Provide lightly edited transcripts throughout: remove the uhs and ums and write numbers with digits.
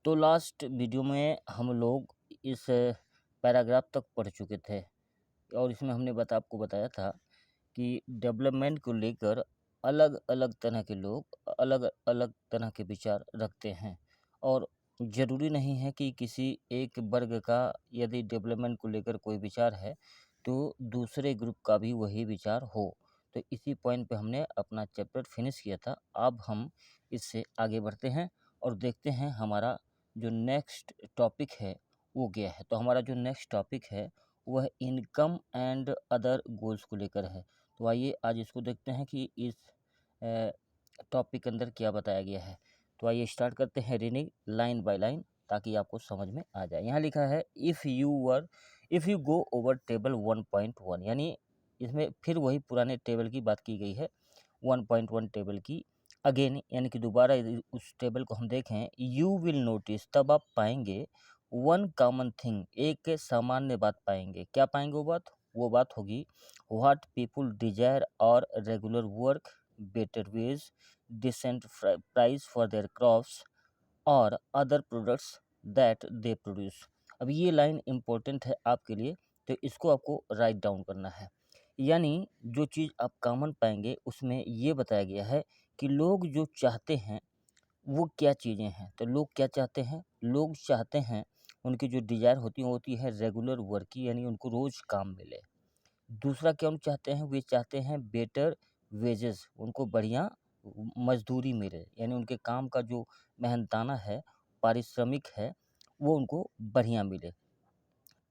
तो last video में हम लोग इस पैराग्राफ तक पढ़ चुके थे और इसमें हमने आपको बताया था कि डेवलपमेंट को लेकर अलग अलग तरह के लोग अलग अलग तरह के विचार रखते हैं और ज़रूरी नहीं है कि किसी एक वर्ग का यदि डेवलपमेंट को लेकर कोई विचार है तो दूसरे ग्रुप का भी वही विचार हो। तो इसी पॉइंट पे हमने अपना चैप्टर फिनिश किया था। अब हम इससे आगे बढ़ते हैं और देखते हैं हमारा जो नेक्स्ट टॉपिक है वो क्या है। तो हमारा जो नेक्स्ट टॉपिक है वह इनकम एंड अदर गोल्स को लेकर है। तो आइए आज इसको देखते हैं कि इस टॉपिक के अंदर क्या बताया गया है। तो आइए स्टार्ट करते हैं रीडिंग लाइन बाय लाइन ताकि आपको समझ में आ जाए। यहाँ लिखा है if you go over table 1.1, यानी इसमें फिर वही पुराने टेबल की बात की गई है 1.1 टेबल की अगेन, यानी कि दोबारा यदि उस टेबल को हम देखें यू विल नोटिस, तब आप पाएंगे वन कॉमन थिंग, एक सामान्य बात पाएंगे। क्या पाएंगे वो बात होगी व्हाट पीपुल डिजायर और regular work, better wage, decent price for their crops और other products that they produce. अब ये लाइन इम्पोर्टेंट है आपके लिए, तो इसको आपको राइट डाउन करना है। यानी जो चीज़ आप कॉमन पाएंगे उसमें ये बताया गया है कि लोग जो चाहते हैं वो क्या चीज़ें हैं। तो लोग क्या चाहते हैं? लोग चाहते हैं, उनकी जो डिज़ायर होती है रेगुलर वर्क की, यानी उनको रोज़ काम मिले। दूसरा क्या हम चाहते हैं? वे चाहते हैं बेटर वेजेस, उनको बढ़िया मज़दूरी मिले, यानी उनके काम का जो मेहनताना है, पारिश्रमिक है, वो उनको बढ़िया मिले।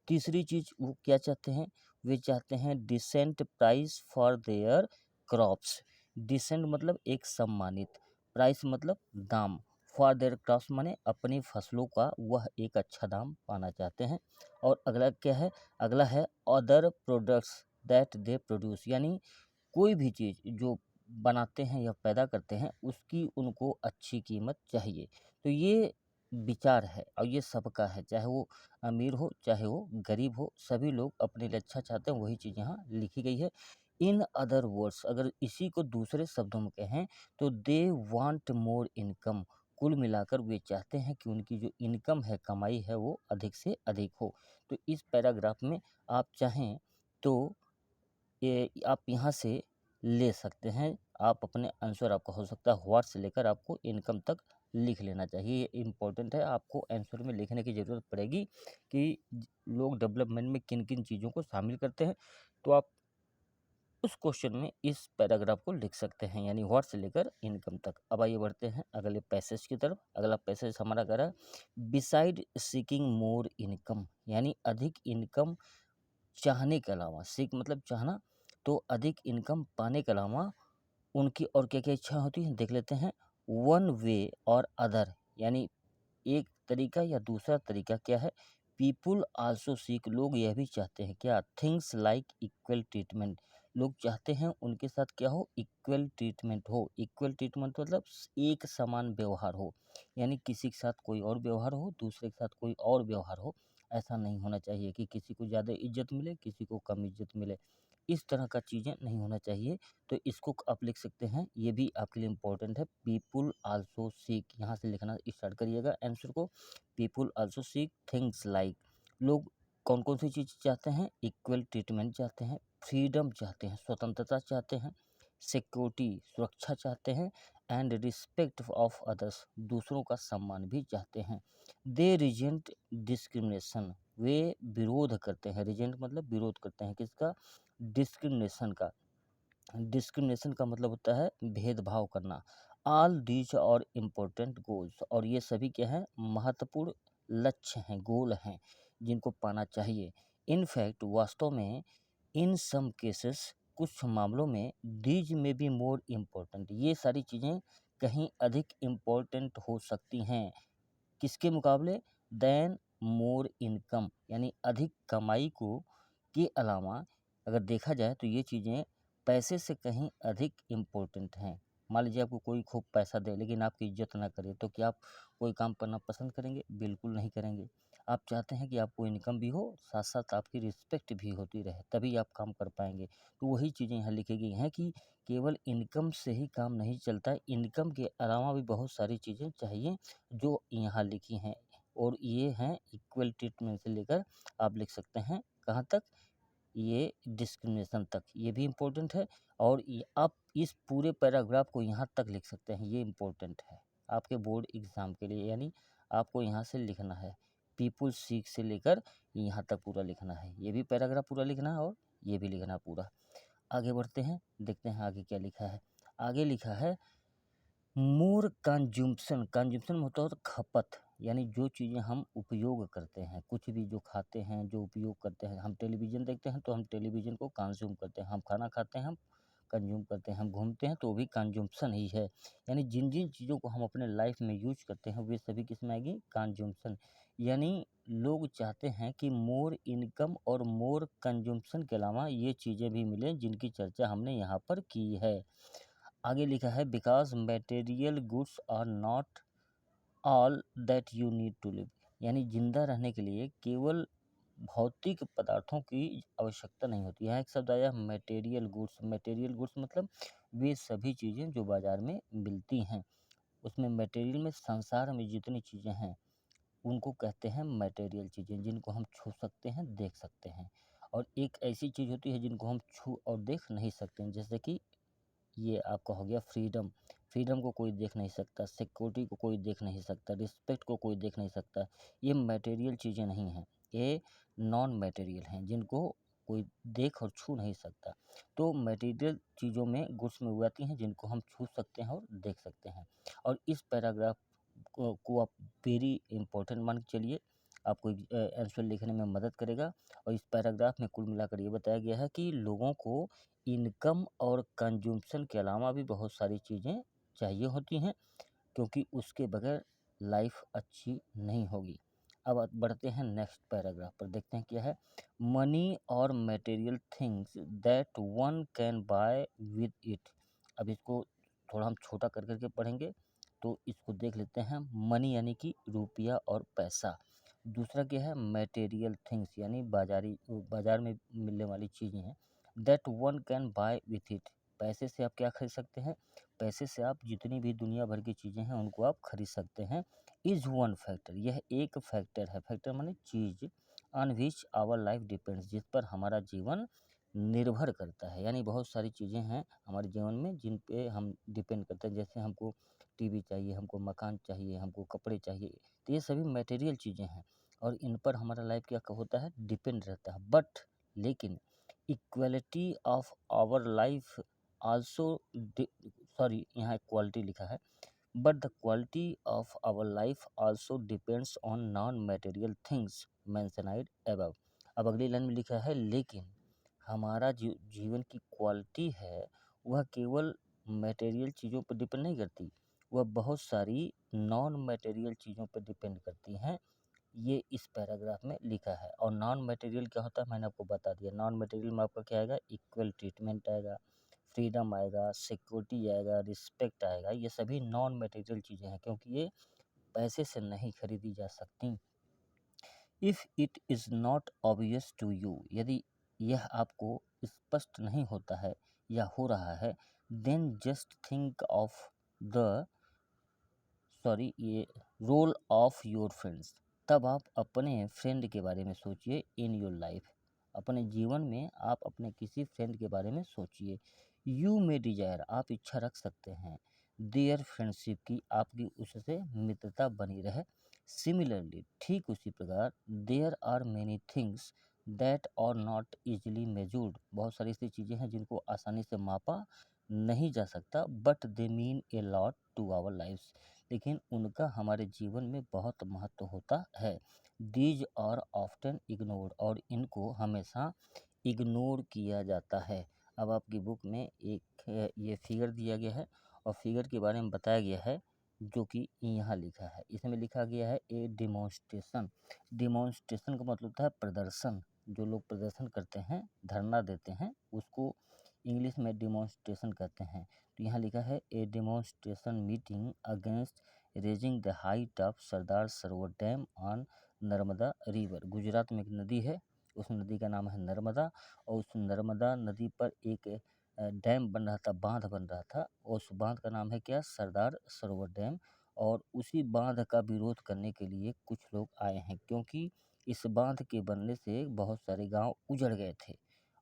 तीसरी चीज़ वो क्या चाहते हैं? वे चाहते हैं decent price for their crops. Decent मतलब एक सम्मानित, प्राइस मतलब दाम, फॉर देयर क्रॉप्स माने अपनी फसलों का वह एक अच्छा दाम पाना चाहते हैं। और अगला क्या है? अगला है other products that they produce, यानी कोई भी चीज़ जो बनाते हैं या पैदा करते हैं उसकी उनको अच्छी कीमत चाहिए। तो ये विचार है और ये सबका है, चाहे वो अमीर हो चाहे वो गरीब हो, सभी लोग अपने लिए अच्छा चाहते हैं, वही चीज़ यहाँ लिखी गई है। इन अदर वर्ड्स, अगर इसी को दूसरे शब्दों में कहें तो दे वांट मोर इनकम, कुल मिलाकर वे चाहते हैं कि उनकी जो इनकम है, कमाई है, वो अधिक से अधिक हो। तो इस पैराग्राफ में आप चाहें तो ये आप यहाँ से ले सकते हैं। आप अपने आंसर, आपका हो सकता है व्हाट से लेकर आपको इनकम तक लिख लेना चाहिए। ये इम्पोर्टेंट है, आपको आंसर में लिखने की ज़रूरत पड़ेगी कि लोग डेवलपमेंट में किन किन चीज़ों को शामिल करते हैं। तो आप उस क्वेश्चन में इस पैराग्राफ को लिख सकते हैं, यानी व्हाट से लेकर इनकम तक। अब आइए बढ़ते हैं अगले पैसेज की तरफ। अगला पैसेज हमारा कह रहा है बिसाइड सीकिंग मोर इनकम, यानी अधिक इनकम चाहने के अलावा, सीक मतलब चाहना, तो अधिक इनकम पाने के अलावा उनकी और क्या-क्या इच्छा होती है देख लेते हैं। वन वे और अदर, यानी एक तरीका या दूसरा तरीका क्या है? पीपुल आल्सो सीक, लोग यह भी चाहते हैं क्या? थिंग्स लाइक इक्वल ट्रीटमेंट, लोग चाहते हैं उनके साथ क्या हो? इक्वल ट्रीटमेंट हो। इक्वल ट्रीटमेंट मतलब एक समान व्यवहार हो, यानी किसी के साथ कोई और व्यवहार हो, दूसरे के साथ कोई और व्यवहार हो। ऐसा नहीं होना चाहिए कि किसी को ज़्यादा इज्जत मिले, किसी को कम इज्जत मिले। इस तरह का चीज़ें नहीं होना चाहिए। तो इसको आप लिख सकते हैं, ये भी आपके लिए इम्पोर्टेंट है। पीपुल आल्सो सीक, यहाँ से लिखना स्टार्ट करिएगा आंसर को। People also seek things like, लोग कौन कौन सी चीज़ चाहते हैं? इक्वल ट्रीटमेंट चाहते हैं, फ्रीडम चाहते हैं, स्वतंत्रता चाहते हैं, सिक्योरिटी सुरक्षा चाहते हैं, एंड रिस्पेक्ट ऑफ अदर्स दूसरों का सम्मान भी चाहते हैं। दे रिजेंट डिस्क्रिमिनेशन, वे विरोध करते हैं। रिजेंट मतलब विरोध करते हैं, किसका? डिस्क्रिमिनेशन का। डिस्क्रिमिनेशन का मतलब होता है भेदभाव करना। ऑल दीज और इम्पोर्टेंट गोल्स, और ये सभी क्या है? महत्वपूर्ण लक्ष्य हैं, गोल हैं जिनको पाना चाहिए। इनफैक्ट वास्तव में, इन सम केसेस कुछ मामलों में, दीज में बी मोर इम्पोर्टेंट, ये सारी चीज़ें कहीं अधिक इम्पोर्टेंट हो सकती हैं किसके मुकाबले? देन मोर इनकम, यानी अधिक कमाई को के अलावा अगर देखा जाए तो ये चीज़ें पैसे से कहीं अधिक इम्पोर्टेंट हैं। मान लीजिए आपको कोई खूब पैसा दे लेकिन आपकी इज्जत ना करे तो क्या आप कोई काम करना पसंद करेंगे? बिल्कुल नहीं करेंगे। आप चाहते हैं कि आपको इनकम भी हो, साथ-साथ आपकी रिस्पेक्ट भी होती रहे, तभी आप काम कर पाएँगे। तो वही चीज़ें यहाँ लिखी गई हैं कि केवल इनकम से ही काम नहीं चलता है, इनकम के अलावा भी बहुत सारी चीज़ें चाहिए जो यहाँ लिखी हैं। और ये हैं इक्वल ट्रीटमेंट से लेकर आप लिख सकते हैं कहाँ तक? ये डिस्क्रिमिनेशन तक, ये भी इम्पोर्टेंट है। और ये आप इस पूरे पैराग्राफ को यहाँ तक लिख सकते हैं, ये इम्पोर्टेंट है आपके बोर्ड एग्ज़ाम के लिए। यानी आपको यहाँ से लिखना है, पीपुल सीक से लेकर यहाँ तक पूरा लिखना है। ये भी पैराग्राफ पूरा लिखना है और ये भी लिखना है पूरा। आगे बढ़ते हैं, देखते हैं आगे क्या लिखा है। आगे लिखा है मोर कंजम्पशन। कंजम्पशन में होता है खपत, यानी जो चीज़ें हम उपयोग करते हैं, कुछ भी जो खाते हैं, जो उपयोग करते हैं। हम टेलीविज़न देखते हैं तो हम टेलीविज़न को कंज़्यूम करते हैं, हम खाना खाते हैं, हम कंज़्यूम करते हैं, हम घूमते हैं तो वो भी कंजम्पशन ही है। यानी जिन-जिन चीज़ों को हम अपने लाइफ़ में यूज़ करते हैं वे सभी किसमें आएगी? कंजम्पशन। यानी लोग चाहते हैं कि मोर इनकम और मोर कंजम्पशन के अलावा ये चीज़ें भी मिलें जिनकी चर्चा हमने यहाँ पर की है। आगे लिखा है because material goods are not all that you need to live. यानी ज़िंदा रहने के लिए केवल भौतिक पदार्थों की आवश्यकता नहीं होती। यहाँ एक शब्द आया मटेरियल गुड्स। मटेरियल गुड्स मतलब वे सभी चीज़ें जो बाज़ार में मिलती हैं। उसमें मटेरियल में संसार में जितनी चीज़ें हैं उनको कहते हैं मटेरियल चीज़ें, जिनको हम छू सकते हैं, देख सकते हैं। और एक ऐसी चीज़ होती है जिनको हम छू और देख नहीं सकते हैं, जैसे कि ये आपका हो गया फ्रीडम। फ्रीडम को कोई देख नहीं सकता, सिक्योरिटी को कोई देख नहीं सकता, रिस्पेक्ट को कोई देख नहीं सकता। ये मटेरियल चीज़ें नहीं हैं, ये नॉन मटेरियल हैं जिनको कोई देख और छू नहीं सकता। तो मटेरियल चीज़ों में गुड्स में वो आती हैं जिनको हम छू सकते हैं और देख सकते हैं। और इस पैराग्राफ को आप वेरी इंपॉर्टेंट मान के चलिए, आपको आंसर लिखने में मदद करेगा। और इस पैराग्राफ में कुल मिलाकर ये बताया गया है कि लोगों को इनकम और कंजम्पशन के अलावा भी बहुत सारी चीज़ें चाहिए होती हैं, क्योंकि उसके बगैर लाइफ अच्छी नहीं होगी। अब बढ़ते हैं नेक्स्ट पैराग्राफ पर, देखते हैं क्या है। मनी और material things that one can buy with it. अब इसको थोड़ा हम छोटा कर करके पढ़ेंगे तो इसको देख लेते हैं। मनी यानी कि रुपया और पैसा। दूसरा क्या है? मटेरियल थिंग्स यानी बाजार में मिलने वाली चीज़ें हैं। That one can buy with it. पैसे से आप क्या खरीद सकते हैं? पैसे से आप जितनी भी दुनिया भर की चीज़ें हैं उनको आप खरीद सकते हैं। इज़ वन फैक्टर, यह एक फैक्टर है। फैक्टर माने चीज़। On which our life depends, जिस पर हमारा जीवन निर्भर करता है। यानी बहुत सारी चीज़ें हैं हमारे जीवन में जिन पे हम डिपेंड करते हैं। जैसे हमको टीवी चाहिए, हमको मकान चाहिए, हमको कपड़े चाहिए, तो ये सभी मटेरियल चीज़ें हैं और इन पर हमारा लाइफ क्या होता है? डिपेंड रहता है। बट लेकिन equality of our life also, sorry यहाँ क्वालिटी लिखा है, but the quality of our life also depends on non material things mentioned above. अब अगली लाइन में लिखा है लेकिन हमारा जीवन की क्वालिटी है वह केवल मटेरियल चीज़ों पर डिपेंड नहीं करती, वह बहुत सारी नॉन मटेरियल चीज़ों पर डिपेंड करती हैं। ये इस पैराग्राफ में लिखा है। और नॉन मटेरियल क्या होता है मैंने आपको बता दिया। नॉन मटेरियल में आपका क्या आएगा? इक्वल ट्रीटमेंट आएगा, फ्रीडम आएगा, सिक्योरिटी आएगा, रिस्पेक्ट आएगा। ये सभी नॉन मटेरियल चीज़ें हैं क्योंकि ये पैसे से नहीं खरीदी जा सकती। If it is not obvious to you, यदि यह आपको स्पष्ट नहीं होता है या हो रहा है, then just think of the ये रोल ऑफ योर फ्रेंड्स। तब आप अपने फ्रेंड के बारे में सोचिए इन योर लाइफ। अपने जीवन में आप अपने किसी फ्रेंड के बारे में सोचिए। यू मे डिजायर, आप इच्छा रख सकते हैं देयर फ्रेंडशिप की, आपकी उससे मित्रता बनी रहे। सिमिलरली, ठीक उसी प्रकार, there are many things that are not easily measured, बहुत सारी ऐसी चीज़ें हैं जिनको आसानी से मापा नहीं जा सकता। But they mean a lot to our lifes, लेकिन उनका हमारे जीवन में बहुत महत्व होता है। दीज आर ऑफ्टन इग्नोर्ड, और इनको हमेशा इग्नोर किया जाता है। अब आपकी बुक में एक ये फिगर दिया गया है और फिगर के बारे में बताया गया है जो कि यहाँ लिखा है। इसमें लिखा गया है ए डिमॉन्स्ट्रेशन। डिमॉन्स्ट्रेशन का मतलब होता है प्रदर्शन। जो लोग प्रदर्शन करते हैं, धरना देते हैं, उसको इंग्लिश में डिमॉन्स्ट्रेशन कहते हैं। तो यहाँ लिखा है a demonstration meeting against raising the height of Sardar Sarovar dam on Narmada river. Gujarat में एक नदी है, उस नदी का नाम है नर्मदा, और उस नर्मदा नदी पर एक डैम बन रहा था, बांध बन रहा था। उस बांध का नाम है क्या? सरदार सरोवर डैम। और उसी बांध का विरोध करने के लिए कुछ लोग आए हैं, क्योंकि इस बांध के बनने से बहुत सारे गांव उजड़ गए थे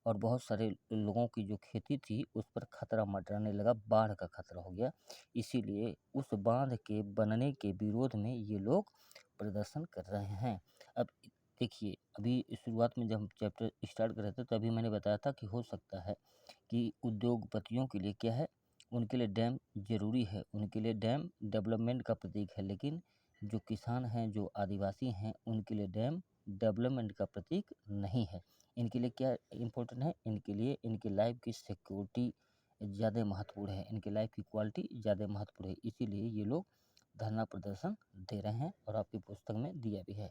और बहुत सारे लोगों की जो खेती थी उस पर खतरा मंडराने लगा, बाढ़ का खतरा हो गया। इसीलिए उस बांध के बनने के विरोध में ये लोग प्रदर्शन कर रहे हैं। अब देखिए, अभी शुरुआत में जब हम चैप्टर स्टार्ट कर रहे थे तो अभी मैंने बताया था कि हो सकता है कि उद्योगपतियों के लिए क्या है, उनके लिए डैम ज़रूरी है, उनके लिए डैम डेवलपमेंट का प्रतीक है। लेकिन जो किसान हैं, जो आदिवासी हैं, उनके लिए डैम डेवलपमेंट का प्रतीक नहीं है। इनके लिए क्या इम्पोर्टेंट है? इनके लिए इनकी लाइफ की सिक्योरिटी ज़्यादा महत्वपूर्ण है, इनकी लाइफ की क्वालिटी ज़्यादा महत्वपूर्ण है। इसीलिए ये लोग धरना प्रदर्शन दे रहे हैं और आपकी पुस्तक में दिया भी है।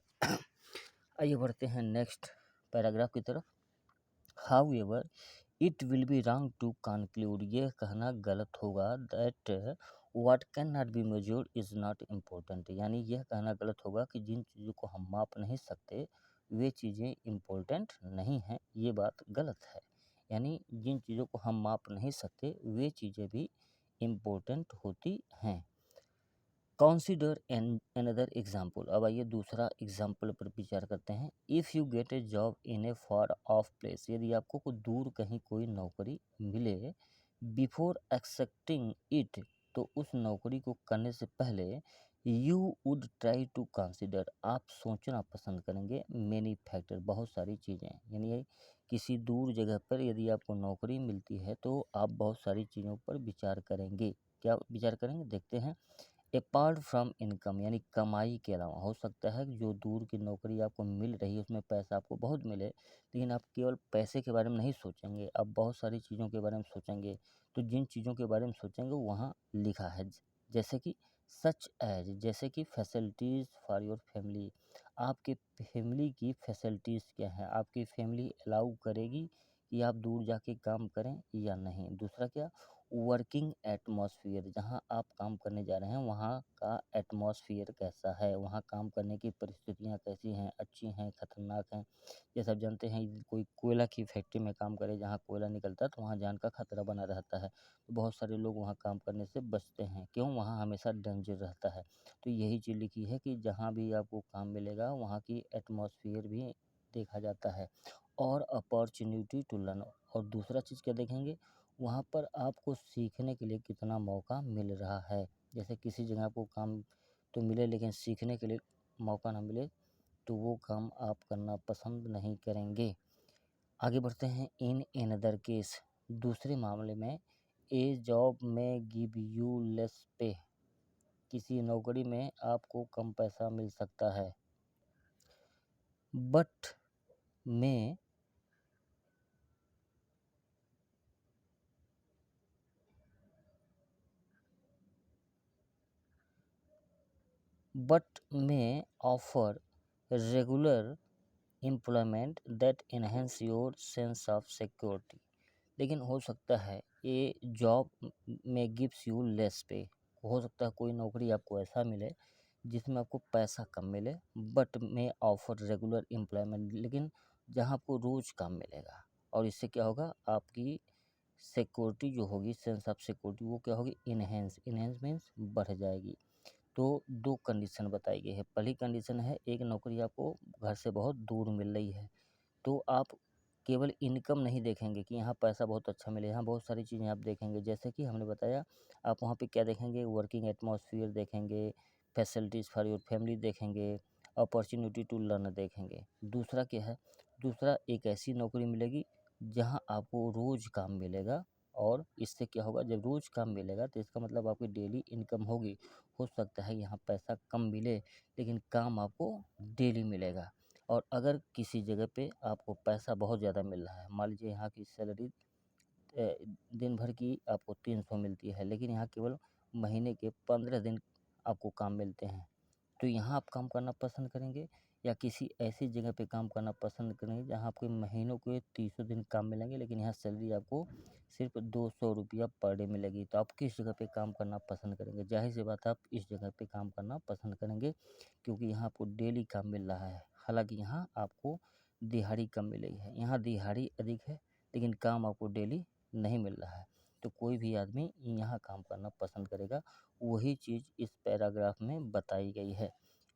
आइए बढ़ते हैं नेक्स्ट पैराग्राफ की तरफ। However it will be wrong to conclude, ये कहना गलत होगा that what can not be measured is not important, यानी यह कहना गलत होगा कि जिन चीज़ों को हम माप नहीं सकते वे चीज़ें इम्पोर्टेंट नहीं हैं। ये बात गलत है, यानी जिन चीज़ों को हम माप नहीं सकते वे चीज़ें भी इम्पोर्टेंट होती हैं। Consider another example. अब आइए दूसरा एग्जाम्पल पर विचार करते हैं। If you get A job in A far of place, यदि आपको दूर कहीं कोई नौकरी मिले, बिफोर एक्सेप्टिंग इट, तो उस नौकरी को करने से पहले you would try to consider, आप सोचना पसंद करेंगे, मैनी फैक्टर, बहुत सारी चीज़ें। यानी किसी दूर जगह पर यदि आपको नौकरी मिलती है तो आप बहुत सारी चीज़ों पर विचार करेंगे। क्या विचार करेंगे? देखते हैं। अपार्ट फ्रॉम इनकम, यानी कमाई के अलावा, हो सकता है कि जो दूर की नौकरी आपको मिल रही है उसमें पैसा आपको बहुत मिले, लेकिन आप केवल पैसे के बारे में नहीं सोचेंगे, आप बहुत सारी चीज़ों के बारे में सोचेंगे। तो जिन चीज़ों के बारे में सोचेंगे वहाँ लिखा है, जैसे कि सच एज, जैसे कि फैसिलिटीज़ फॉर योर फैमिली, आपके फैमिली की फैसिलिटीज़ क्या हैं, आपकी फैमिली अलाउ करेगी कि आप दूर जाके काम करें या नहीं। दूसरा क्या? वर्किंग एटमॉस्फेयर, जहाँ आप काम करने जा रहे हैं वहाँ का एटमॉस्फेयर कैसा है, वहाँ काम करने की परिस्थितियाँ कैसी हैं, अच्छी हैं, खतरनाक हैं। जैसे आप जानते हैं, कोई कोयला की फैक्ट्री में काम करे, जहाँ कोयला निकलता है तो वहाँ जान का खतरा बना रहता है, तो बहुत सारे लोग वहाँ काम करने से बचते हैं। क्यों? वहाँ हमेशा डेंजर रहता है। तो यही चीज़ लिखी है कि जहाँ भी आपको काम मिलेगा वहाँ की एटमॉस्फेयर भी देखा जाता है, और अपॉर्चुनिटी टू लर्न। और दूसरा चीज़ क्या देखेंगे? वहाँ पर आपको सीखने के लिए कितना मौका मिल रहा है। जैसे किसी जगह आपको काम तो मिले लेकिन सीखने के लिए मौका ना मिले तो वो काम आप करना पसंद नहीं करेंगे। आगे बढ़ते हैं। इन अनदर केस, दूसरे मामले में, ए जॉब में गिव यू लेस पे, किसी नौकरी में आपको कम पैसा मिल सकता है, बट में offer regular employment that enhance your sense of security. लेकिन हो सकता है ये जॉब में गिव्स यू लेस पे, हो सकता है कोई नौकरी आपको ऐसा मिले जिसमें आपको पैसा कम मिले, बट में ऑफर रेगुलर एम्प्लॉयमेंट, लेकिन जहाँ आपको रोज़ काम मिलेगा। और इससे क्या होगा? आपकी सिक्योरिटी जो होगी, सेंस ऑफ सिक्योरिटी, वो क्या होगी? इन्हेंस। इन्हेंस मीन्स बढ़ जाएगी। तो दो कंडीशन बताई गई है। पहली कंडीशन है, एक नौकरी आपको घर से बहुत दूर मिल रही है, तो आप केवल इनकम नहीं देखेंगे कि यहाँ पैसा बहुत अच्छा मिले, यहाँ बहुत सारी चीज़ें आप देखेंगे। जैसे कि हमने बताया, आप वहाँ पे क्या देखेंगे? वर्किंग एटमॉस्फेयर देखेंगे, फैसिलिटीज़ फॉर योर फैमिली देखेंगे, अपॉर्चुनिटी टू लर्न देखेंगे। दूसरा क्या है? दूसरा, एक ऐसी नौकरी मिलेगी जहाँ आपको रोज़ काम मिलेगा, और इससे क्या होगा? जब रोज़ काम मिलेगा तो इसका मतलब आपकी डेली इनकम होगी। हो सकता है यहाँ पैसा कम मिले लेकिन काम आपको डेली मिलेगा। और अगर किसी जगह पे आपको पैसा बहुत ज़्यादा मिल रहा है, मान लीजिए यहाँ की सैलरी दिन भर की आपको 300 मिलती है, लेकिन यहाँ केवल महीने के 15 दिन आपको काम मिलते हैं, तो यहाँ आप काम करना पसंद करेंगे या किसी ऐसी जगह पे काम करना पसंद करेंगे जहाँ आपके महीनों के 300 दिन काम मिलेंगे, लेकिन यहाँ सैलरी आपको सिर्फ 200 रुपया पर डे मिलेगी। तो आप किस जगह पे काम करना पसंद करेंगे? जाहिर सी बात है, आप इस जगह पे काम करना पसंद करेंगे, क्योंकि यहाँ आपको डेली काम मिल रहा है। हालांकि यहाँ आपको दिहाड़ी कम मिलेगी है, यहाँ दिहाड़ी अधिक है, लेकिन काम आपको डेली नहीं मिल रहा है। तो कोई भी आदमी यहाँ काम करना पसंद करेगा। वही चीज़ इस पैराग्राफ में बताई गई है।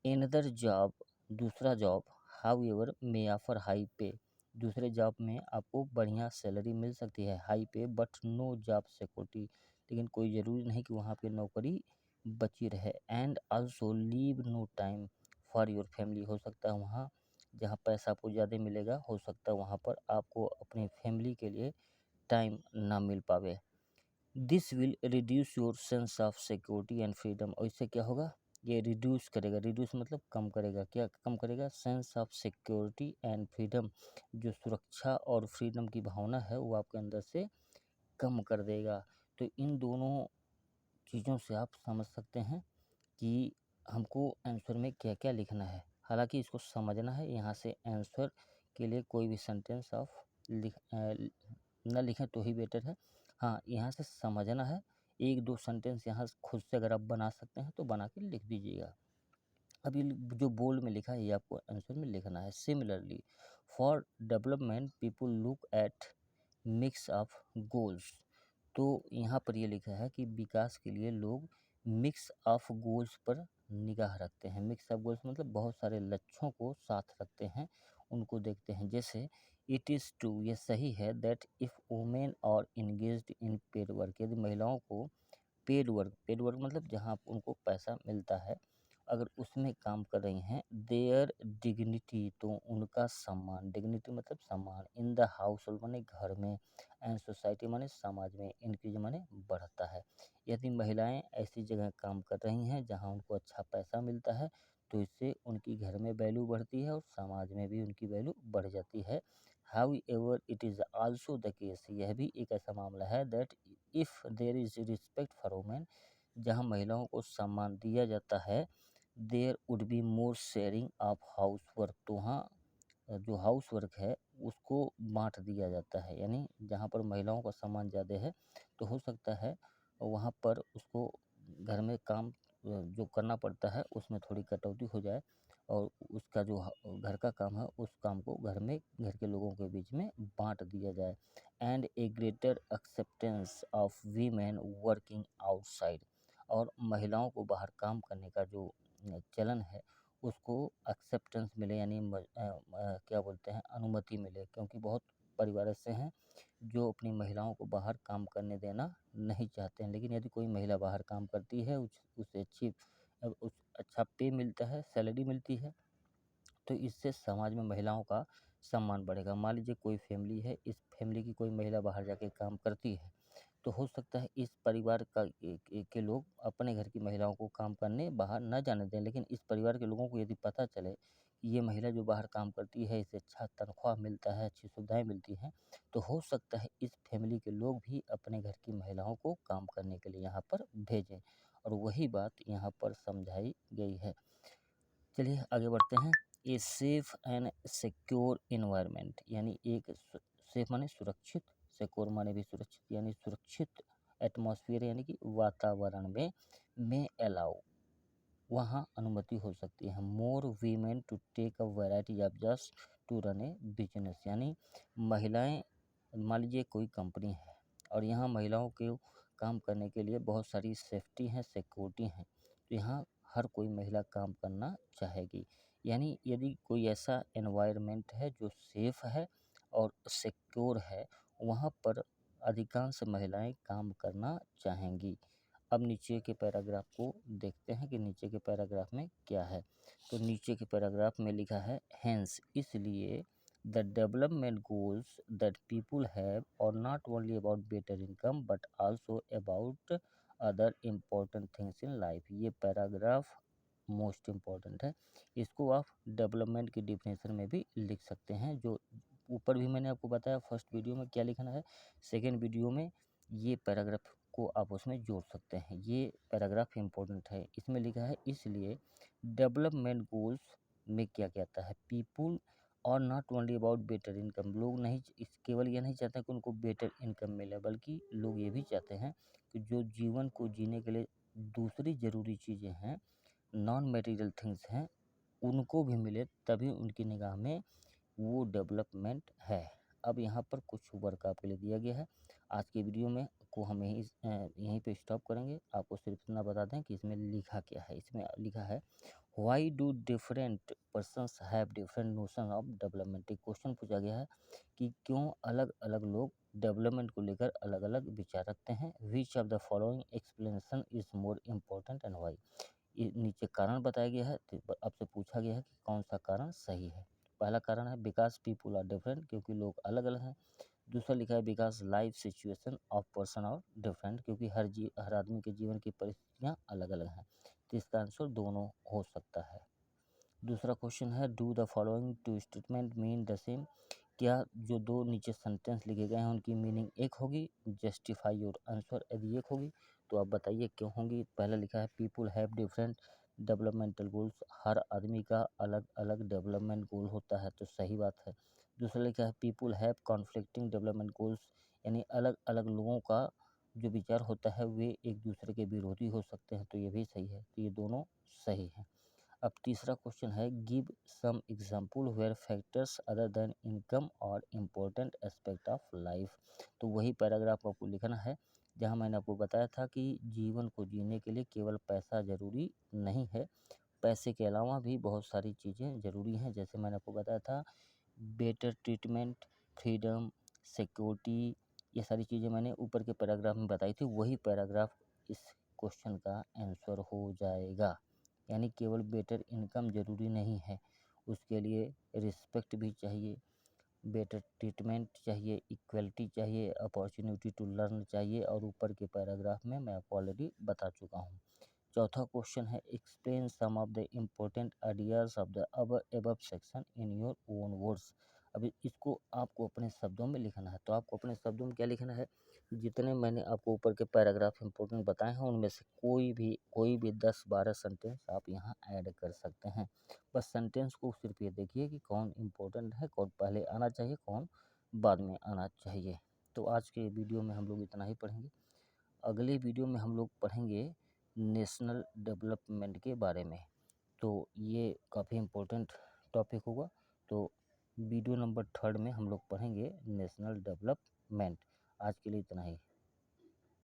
एनदर जॉब, दूसरा जॉब, हाउएवर मे ऑफर हाई पे, दूसरे जॉब में आपको बढ़िया सैलरी मिल सकती है, हाई पे, बट नो जॉब सिक्योरिटी, लेकिन कोई ज़रूरी नहीं कि वहाँ पे नौकरी बची रहे। And also leave no time for your family, हो सकता है वहाँ जहाँ पैसा आपको ज़्यादा मिलेगा, हो सकता है वहाँ पर आपको अपनी फैमिली के लिए टाइम ना मिल पावे। This will reduce your sense of security and freedom, और इससे क्या होगा, ये रिड्यूस करेगा, रिड्यूस मतलब कम करेगा, क्या कम करेगा, sense of security and freedom, जो सुरक्षा और फ्रीडम की भावना है वो आपके अंदर से कम कर देगा। तो इन दोनों चीज़ों से आप समझ सकते हैं कि हमको आंसर में क्या क्या लिखना है। हालांकि इसको समझना है, यहाँ से आंसर के लिए कोई भी सेंटेंस ऑफ ना लिखें तो ही बेटर है। हाँ, यहाँ से समझना है, एक दो सेंटेंस यहाँ खुद से अगर आप बना सकते हैं तो बना के लिख दीजिएगा। अब ये जो बोल्ड में लिखा है ये आपको आंसर में लिखना है। Similarly for development people look at mix of goals, तो यहाँ पर ये लिखा है कि विकास के लिए लोग मिक्स ऑफ गोल्स पर निगाह रखते हैं। मिक्स ऑफ गोल्स मतलब बहुत सारे लक्ष्यों को साथ रखते हैं, उनको देखते हैं। जैसे इट इज़ ट्रू, ये सही है, that if women are engaged in paid work, यदि महिलाओं को पेड वर्क मतलब जहाँ उनको पैसा मिलता है, अगर उसमें काम कर रही हैं, देयर डिग्निटी, तो उनका सम्मान, डिग्निटी मतलब सम्मान, इन द हाउस होल्ड माने घर में, एंड सोसाइटी माने समाज में, इंक्रीज माने बढ़ता है। यदि महिलाएं ऐसी जगह काम कर रही हैं जहां उनको अच्छा पैसा मिलता है, तो इससे उनकी घर में वैल्यू बढ़ती है और समाज में भी उनकी वैल्यू बढ़ जाती है। However it is also the case, यह भी एक ऐसा मामला है, that if there is respect for women, जहाँ महिलाओं को सम्मान दिया जाता है, there would be more sharing of house work, तो वहाँ जो हाउस वर्क है उसको बांट दिया जाता है। यानी जहाँ पर महिलाओं का सम्मान ज़्यादा है, तो हो सकता है वहाँ पर उसको घर में काम जो करना पड़ता है उसमें थोड़ी कटौती हो जाए, और उसका जो घर का काम है उस काम को घर के लोगों के बीच में बांट दिया जाए। And A greater acceptance of women working outside, और महिलाओं को बाहर काम करने का जो चलन है उसको एक्सेप्टेंस मिले, यानी क्या बोलते हैं, अनुमति मिले, क्योंकि बहुत परिवार ऐसे हैं जो अपनी महिलाओं को बाहर काम करने देना नहीं चाहते हैं। लेकिन यदि कोई महिला बाहर काम करती है, उसे अच्छा पे मिलता है, सैलरी मिलती है, तो इससे समाज में महिलाओं का सम्मान बढ़ेगा। मान लीजिए कोई फैमिली है, इस फैमिली की कोई महिला बाहर जाके काम करती है, तो हो सकता है इस परिवार के लोग अपने घर की महिलाओं को काम करने बाहर न जाने दें, लेकिन इस परिवार के लोगों को यदि पता चले कि ये महिला जो बाहर काम करती है इसे अच्छा तनख्वाह मिलता है, अच्छी सुविधाएं मिलती हैं, तो हो सकता है इस फैमिली के लोग भी अपने घर की महिलाओं को काम करने के लिए यहाँ पर भेजें, और वही बात यहाँ पर समझाई गई है। चलिए आगे बढ़ते हैं। A safe and secure environment, यानी एक सेफ माने सुरक्षित, सिक्योर माने भी सुरक्षित, यानी सुरक्षित एटमॉस्फेयर यानी कि वातावरण में अलाउ, वहाँ अनुमति हो सकती है, more women to take a variety of just to run a business, यानी महिलाएं, मान लीजिए कोई कंपनी है और यहाँ महिलाओं के काम करने के लिए बहुत सारी सेफ्टी हैं, सिक्योरिटी हैं, तो यहाँ हर कोई महिला काम करना चाहेगी। यानी यदि कोई ऐसा एनवायरनमेंट है जो सेफ है और सिक्योर है, वहाँ पर अधिकांश महिलाएं काम करना चाहेंगी। अब नीचे के पैराग्राफ को देखते हैं कि नीचे के पैराग्राफ में क्या है। तो नीचे के पैराग्राफ में लिखा है, हेंस, इसलिए, the development goals that people have और not only about better income but also about other important things in life. ये पैराग्राफ मोस्ट इम्पॉर्टेंट है, इसको आप डेवलपमेंट की डिफिनेशन में भी लिख सकते हैं। जो ऊपर भी मैंने आपको बताया फर्स्ट वीडियो में क्या लिखना है, सेकेंड वीडियो में ये पैराग्राफ को आप उसमें जोड़ सकते हैं। ये पैराग्राफ इम्पोर्टेंट है। इसमें लिखा है इसलिए डेवलपमेंट गोल्स में क्या कहता है, पीपुल और not only about better income. लोग नहीं केवल ये नहीं चाहते कि उनको बेटर इनकम मिले, बल्कि लोग ये भी चाहते हैं कि जो जीवन को जीने के लिए दूसरी ज़रूरी चीज़ें हैं, नॉन मटेरियल थिंग्स हैं, उनको भी मिले, तभी उनकी निगाह में वो डेवलपमेंट है। अब यहाँ पर कुछ वर्क आपके लिए दिया गया है। आज की वीडियो में को हम यहीं पे स्टॉप करेंगे। आपको सिर्फ इतना बता दें कि इसमें लिखा क्या है। इसमें लिखा है why do different persons have different notion of development. एक क्वेश्चन पूछा गया है कि क्यों अलग अलग लोग डेवलपमेंट को लेकर अलग अलग विचार रखते हैं। Which of the following explanation is more important and why. ये नीचे कारण बताया गया है, तो आपसे पूछा गया है कि कौन सा कारण सही है। पहला कारण है बिकॉज पीपुल आर डिफरेंट, क्योंकि लोग अलग अलग हैं। दूसरा लिखा है because life situation of person are different, क्योंकि हर आदमी के जीवन की परिस्थितियाँ अलग अलग हैं। तो इसका आंसर दोनों हो सकता है। दूसरा क्वेश्चन है do the following two statement mean the same. क्या जो दो नीचे सेंटेंस लिखे गए हैं उनकी मीनिंग एक होगी। Justify your answer. यदि एक होगी तो आप बताइए क्यों होंगी। पहला लिखा है people have different developmental goals. हर आदमी का अलग अलग डेवलपमेंट गोल होता है, तो सही बात है। दूसरा लिखा है people have conflicting development goals, यानी अलग अलग लोगों का जो विचार होता है वे एक दूसरे के विरोधी हो सकते हैं, तो ये भी सही है। तो ये दोनों सही हैं। अब तीसरा क्वेश्चन है give some example where factors other than income और इम्पोर्टेंट एस्पेक्ट ऑफ लाइफ। तो वही पैराग्राफ आपको लिखना है जहां मैंने आपको बताया था कि जीवन को जीने के लिए केवल पैसा ज़रूरी नहीं है, पैसे के अलावा भी बहुत सारी चीज़ें ज़रूरी हैं। जैसे मैंने आपको बताया था बेटर ट्रीटमेंट, फ्रीडम, सिक्योरिटी, ये सारी चीज़ें मैंने ऊपर के पैराग्राफ में बताई थी। वही पैराग्राफ इस क्वेश्चन का आंसर हो जाएगा। यानी केवल बेटर इनकम ज़रूरी नहीं है, उसके लिए रिस्पेक्ट भी चाहिए, बेटर ट्रीटमेंट चाहिए, इक्वलिटी चाहिए, अपॉर्चुनिटी टू लर्न चाहिए, और ऊपर के पैराग्राफ में मैं आपको ऑलरेडी बता चुका हूँ। चौथा क्वेश्चन है explain some of the important ideas of the above section in your own words. अभी इसको आपको अपने शब्दों में लिखना है। तो आपको अपने शब्दों में क्या लिखना है, जितने मैंने आपको ऊपर के पैराग्राफ इम्पोर्टेंट बताए हैं उनमें से कोई भी 10-12 सेंटेंस आप यहाँ ऐड कर सकते हैं। बस सेंटेंस को सिर्फ ये देखिए कि कौन इम्पोर्टेंट है, कौन पहले आना चाहिए, कौन बाद में आना चाहिए। तो आज के वीडियो में हम लोग इतना ही पढ़ेंगे। अगले वीडियो में हम लोग पढ़ेंगे नेशनल डेवलपमेंट के बारे में। तो ये काफ़ी इम्पोर्टेंट टॉपिक होगा। तो वीडियो नंबर 3 में हम लोग पढ़ेंगे नेशनल डेवलपमेंट। आज के लिए इतना ही।